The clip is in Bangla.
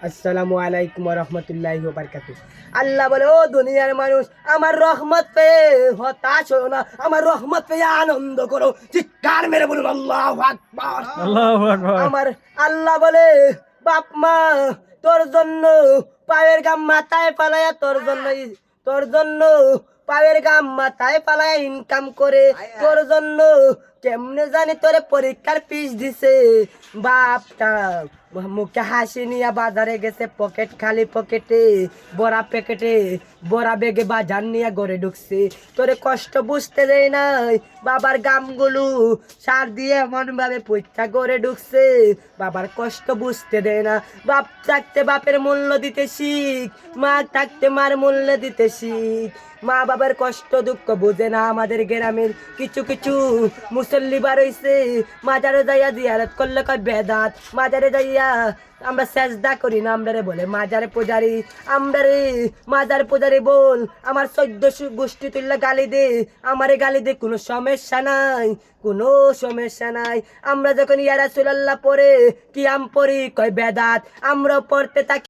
আসসালামু আলাইকুম ওয়া রাহমাতুল্লাহি ওয়া বারাকাতুহু। আল্লাহ বলে, ও দুনিয়ার মানুষ, আমার রহমত পেয়ে হতাশ হও না, আমার রহমত পেয়ে আনন্দ করো। চিৎকার মেরে বলুন আল্লাহু আকবার। আল্লাহু আকবার। আমার আল্লাহ বলে, বাপ মা তোর জন্য পায়ের গাম মাথায় পালায়া, তোর জন্য পায়ের গাম মাথায় পালায়া ইনকাম করে, তোর জন্য কেমনে জানি তোরে পরীক্ষার ফিস দিছে। বাপটা মুখে হাসি নিয়ে বাজারে গেছে, পকেট খালি, পকেটে বড়া, প্যাকেটে বড়া, বেগে বাজার নিয়ে ঘরে ঢুকছে। তোরে কষ্ট বুঝতে দেয় নাই, বাবার গামগুলো সার দিয়ে এমন ভাবে পরীক্ষা করে ঢুকছে, বাবার কষ্ট বুঝতে দেয় না। বাপ থাকতে বাপের মূল্য দিতে শিখ, মা থাকতে মার মূল্য দিতে শিখ। মা বাবার কষ্ট দুঃখ বুঝে না আমাদের গ্রামের কিছু কিছু মুসল্লি বার হইছে। মাজারে যাইয়া জিয়ারত করলে কয় বেদাত, মাজারে যাইয়া আমরা সেজদা করি না, আমরা বলে মাজারে পূজারি। আমরা রে মাজার পূজারি বল, আমার 14 গোষ্ঠী তুললে গালি দে, আমারে গালি দে, কোনো সমস্যা নাই, কোনো সমস্যা নাই। আমরা যখন ইয়া রাসূলুল্লাহ পড়ে কিয়াম পড়ি কয় বেদাত, আমরা পড়তে থাকি।